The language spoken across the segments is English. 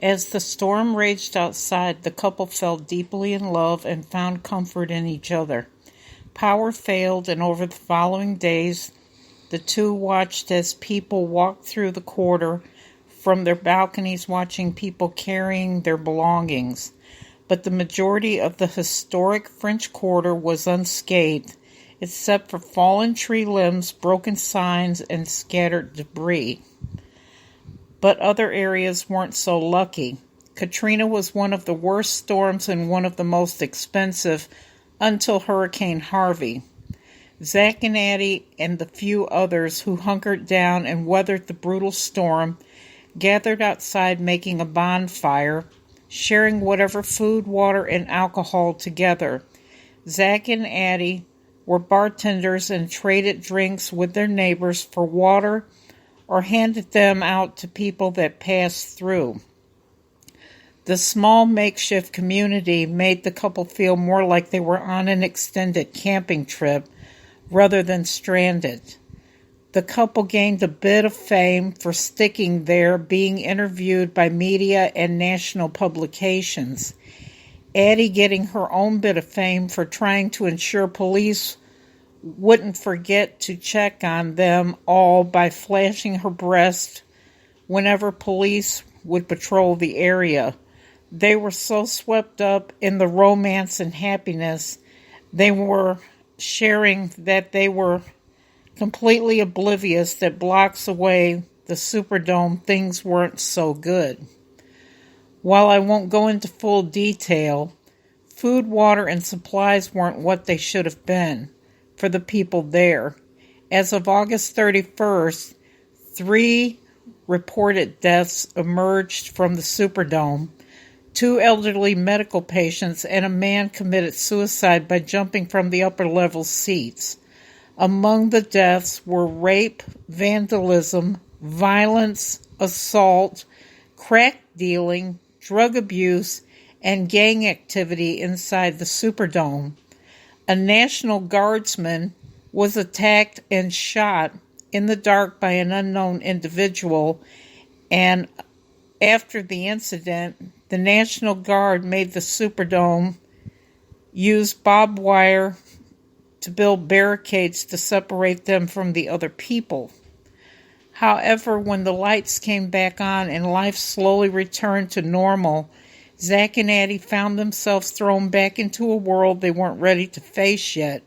As the storm raged outside, the couple fell deeply in love and found comfort in each other. Power failed, and over the following days, the two watched as people walked through the quarter from their balconies, watching people carrying their belongings. But the majority of the historic French Quarter was unscathed, except for fallen tree limbs, broken signs, and scattered debris. But other areas weren't so lucky. Katrina was one of the worst storms and one of the most expensive until Hurricane Harvey. Zack and Addie and the few others who hunkered down and weathered the brutal storm gathered outside making a bonfire, sharing whatever food, water, and alcohol together. Zack and Addie were bartenders and traded drinks with their neighbors for water or handed them out to people that passed through. The small makeshift community made the couple feel more like they were on an extended camping trip rather than stranded. The couple gained a bit of fame for sticking there, being interviewed by media and national publications. Addie getting her own bit of fame for trying to ensure police wouldn't forget to check on them all by flashing her breast whenever police would patrol the area. They were so swept up in the romance and happiness they were sharing that they were completely oblivious that blocks away the Superdome things weren't so good. While I won't go into full detail, food, water, and supplies weren't what they should have been for the people there. As of August 31st, 3 reported deaths emerged from the Superdome. 2 elderly medical patients and a man committed suicide by jumping from the upper level seats. Among the deaths were rape, vandalism, violence, assault, crack dealing, drug abuse, and gang activity inside the Superdome. A National Guardsman was attacked and shot in the dark by an unknown individual, and after the incident, the National Guard made the Superdome use barbed wire to build barricades to separate them from the other people. However, when the lights came back on and life slowly returned to normal, Zack and Addie found themselves thrown back into a world they weren't ready to face yet.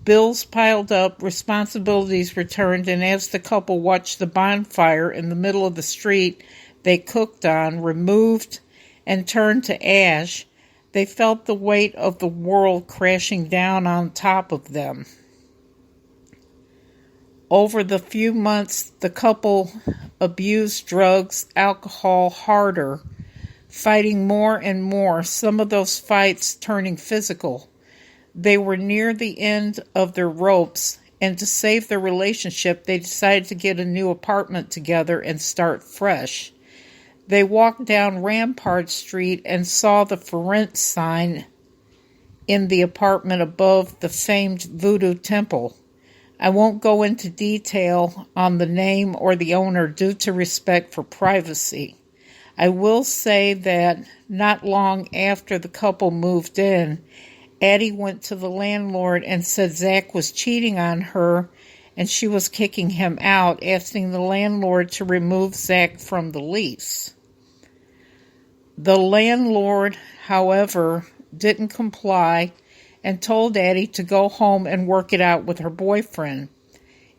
Bills piled up, responsibilities returned, and as the couple watched the bonfire in the middle of the street they cooked on removed and turned to ash, they felt the weight of the world crashing down on top of them. Over the few months, the couple abused drugs, alcohol harder, fighting more and more, some of those fights turning physical. They were near the end of their ropes, and to save their relationship, they decided to get a new apartment together and start fresh. They walked down Rampart Street and saw the for rent sign in the apartment above the famed Voodoo Temple. I won't go into detail on the name or the owner due to respect for privacy. I will say that not long after the couple moved in, Addie went to the landlord and said Zack was cheating on her and she was kicking him out, asking the landlord to remove Zack from the lease. The landlord, however, didn't comply and told Addie to go home and work it out with her boyfriend.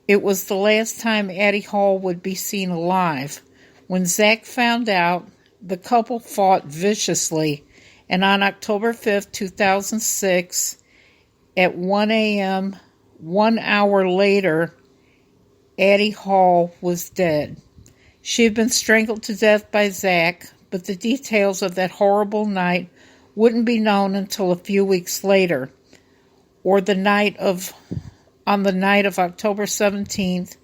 It was the last time Addie Hall would be seen alive. When Zack found out, the couple fought viciously, and on October 5th, 2006, at 1 a.m., 1 hour later, Addie Hall was dead. She had been strangled to death by Zack, but the details of that horrible night wouldn't be known until a few weeks later, or on the night of October 17th,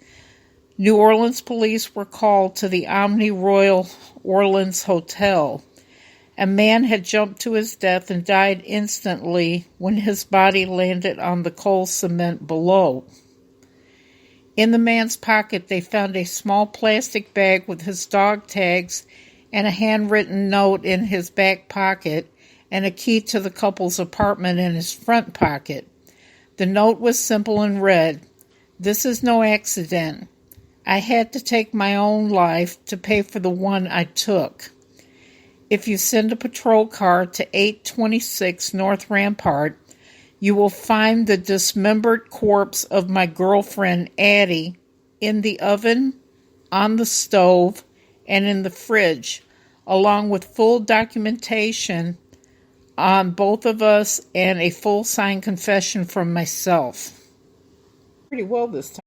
New Orleans police were called to the Omni Royal Orleans Hotel. A man had jumped to his death and died instantly when his body landed on the coal cement below. In the man's pocket, they found a small plastic bag with his dog tags and a handwritten note in his back pocket, and a key to the couple's apartment in his front pocket. The note was simple and read, "This is no accident. I had to take my own life to pay for the one I took. If you send a patrol car to 826 North Rampart, you will find the dismembered corpse of my girlfriend Addie in the oven, on the stove, and in the fridge, along with full documentation on both of us and a full signed confession from myself." Pretty well this time.